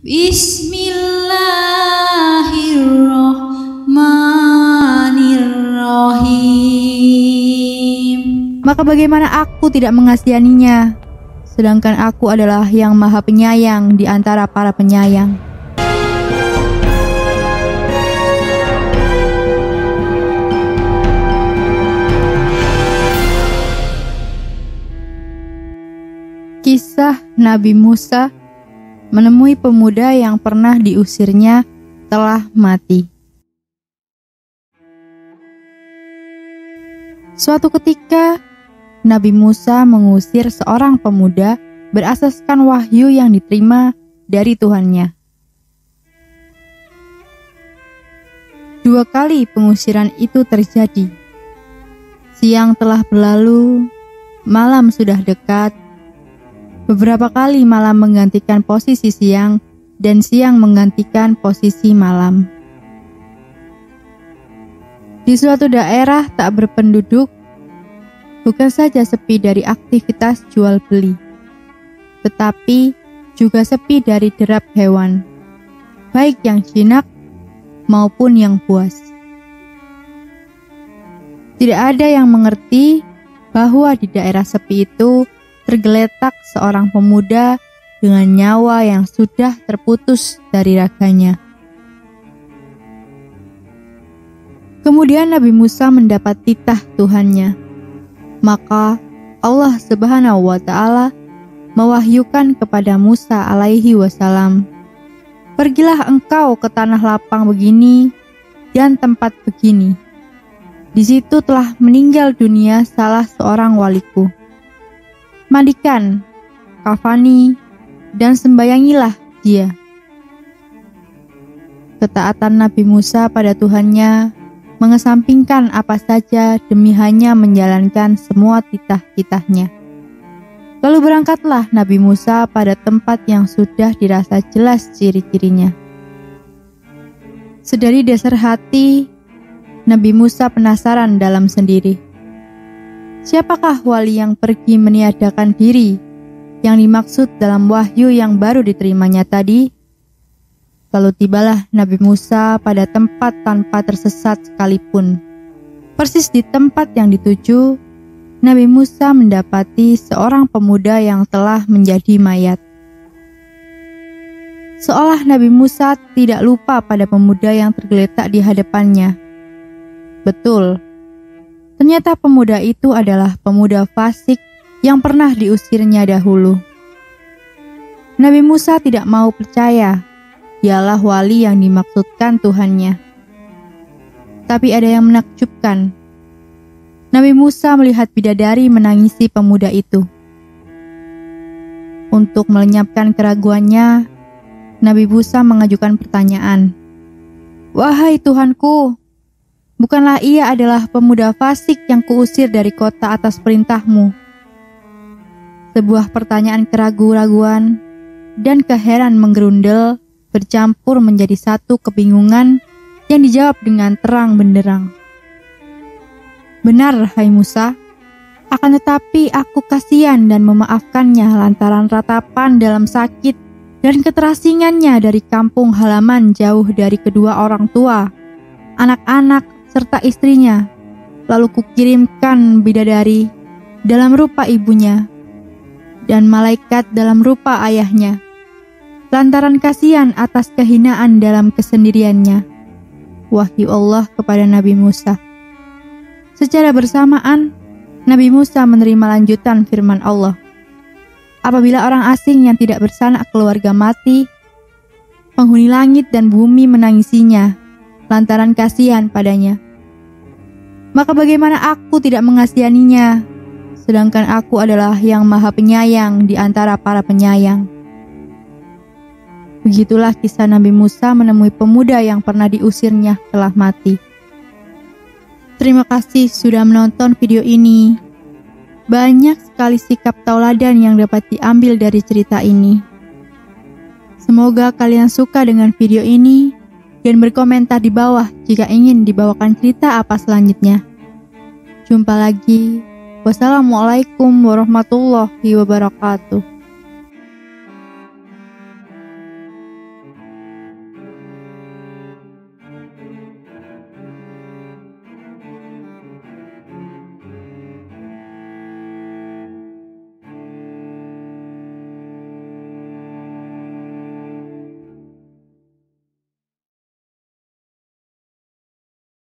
Bismillahirrahmanirrahim. Maka bagaimana aku tidak mengasihaninya, sedangkan aku adalah yang maha penyayang di antara para penyayang. Kisah Nabi Musa menemui pemuda yang pernah diusirnya telah mati. Suatu ketika, Nabi Musa mengusir seorang pemuda berasaskan wahyu yang diterima dari Tuhannya. 2 kali pengusiran itu terjadi. Siang telah berlalu, malam sudah dekat. Beberapa kali malam menggantikan posisi siang dan siang menggantikan posisi malam. Di suatu daerah tak berpenduduk, bukan saja sepi dari aktivitas jual beli, tetapi juga sepi dari derap hewan, baik yang jinak maupun yang buas. Tidak ada yang mengerti bahwa di daerah sepi itu tergeletak seorang pemuda dengan nyawa yang sudah terputus dari raganya. Kemudian Nabi Musa mendapat titah Tuhannya. Maka Allah Subhanahu wa Ta'ala mewahyukan kepada Musa alaihi wasallam, "Pergilah engkau ke tanah lapang begini dan tempat begini. Di situ telah meninggal dunia salah seorang waliku. Mandikan, kafani, dan sembayangilah dia." Ketaatan Nabi Musa pada Tuhannya mengesampingkan apa saja demi hanya menjalankan semua titah-titahnya. Lalu berangkatlah Nabi Musa pada tempat yang sudah dirasa jelas ciri-cirinya. Sedari dasar hati, Nabi Musa penasaran dalam sendiri. Siapakah wali yang pergi meniadakan diri yang dimaksud dalam wahyu yang baru diterimanya tadi? Lalu tibalah Nabi Musa pada tempat tanpa tersesat sekalipun. Persis di tempat yang dituju, Nabi Musa mendapati seorang pemuda yang telah menjadi mayat. Seolah Nabi Musa tidak lupa pada pemuda yang tergeletak di hadapannya. Betul. Ternyata pemuda itu adalah pemuda fasik yang pernah diusirnya dahulu. Nabi Musa tidak mau percaya, dialah wali yang dimaksudkan Tuhannya. Tapi ada yang menakjubkan. Nabi Musa melihat bidadari menangisi pemuda itu. Untuk melenyapkan keraguannya, Nabi Musa mengajukan pertanyaan. "Wahai Tuhanku, bukanlah ia adalah pemuda fasik yang kuusir dari kota atas perintahmu?" Sebuah pertanyaan keraguan-raguan dan keheran menggerundel bercampur menjadi satu kebingungan yang dijawab dengan terang benderang. "Benar, hai Musa, akan tetapi aku kasihan dan memaafkannya lantaran ratapan dalam sakit dan keterasingannya dari kampung halaman jauh dari kedua orang tua, anak-anak, serta istrinya. Lalu kukirimkan bidadari dalam rupa ibunya dan malaikat dalam rupa ayahnya, lantaran kasihan atas kehinaan dalam kesendiriannya." Wahyu Allah kepada Nabi Musa. Secara bersamaan, Nabi Musa menerima lanjutan firman Allah. Apabila orang asing yang tidak bersanak keluarga mati, penghuni langit dan bumi menangisinya, lantaran kasihan padanya. Maka bagaimana aku tidak mengasihaninya, sedangkan aku adalah yang maha penyayang di antara para penyayang. Begitulah kisah Nabi Musa menemui pemuda yang pernah diusirnya telah mati. Terima kasih sudah menonton video ini. Banyak sekali sikap tauladan yang dapat diambil dari cerita ini. Semoga kalian suka dengan video ini dan berkomentar di bawah jika ingin dibawakan cerita apa selanjutnya. Jumpa lagi. Wassalamualaikum warahmatullahi wabarakatuh.